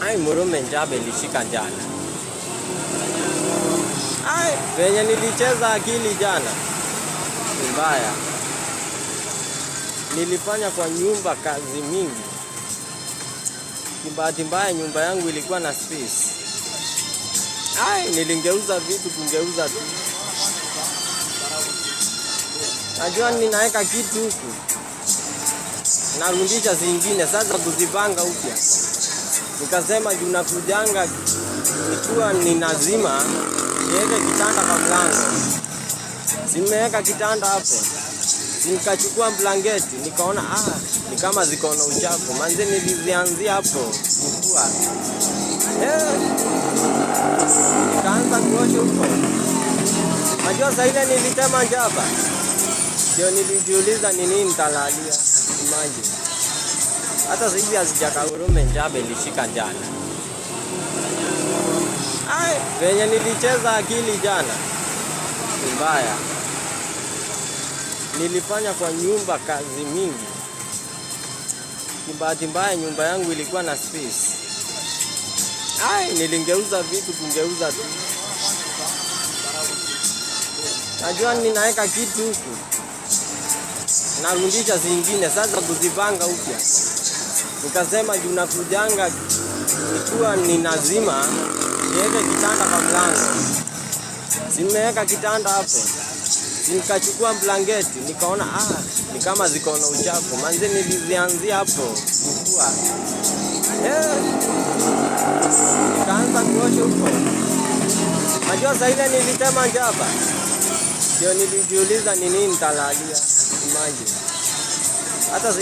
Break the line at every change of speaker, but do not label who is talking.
Ai murume njabe ilishika jana. Ai, venye nilicheza akili jana. Mbaya. Nilifanya kwa nyumba kazi mingi. Kibahati mbaya nyumba yangu ilikuwa na space. Ai, nilingeuza vitu kungeuza tu. Najua ninaweka kitu huku. Narudisha zingine sasa kuzipanga upya. Nikasema juu nakujanga nikiwa ninazima niweke kitanda kwa mlango. Simeweka kitanda hapo. Nikachukua blanketi nikaona ni kama ziko na uchafu. Manze nilizianzia hapo kukua. Nikaanza kuosha huko. Najua saa ile nilitema njaba. Ndio nilijiuliza ni nini nitalalia. Imagine. Hata hivi hazijakagurume njaba ilishika jana. Ai, venye nilicheza akili jana. Mbaya. Nilifanya kwa nyumba kazi mingi. Kibahati mbaya nyumba yangu ilikuwa na space. Ai, nilingeuza vitu kungeuza tu. Najua ninaweka kitu huku. Narudisha zingine sasa kuzipanga upya. Nikasema juu nakujanga nikiwa ninazima niweke kitanda kwa mlango. Simeweka kitanda hapo. Nikachukua blanketi nikaona ni kama ziko na uchafu. Manze nilizianzia hapo kukua. Nikaanza kuosha huko. Najua saa ile nilitema njaba. Ndio nilijiuliza ni nini nitalalia. Imagine. Hata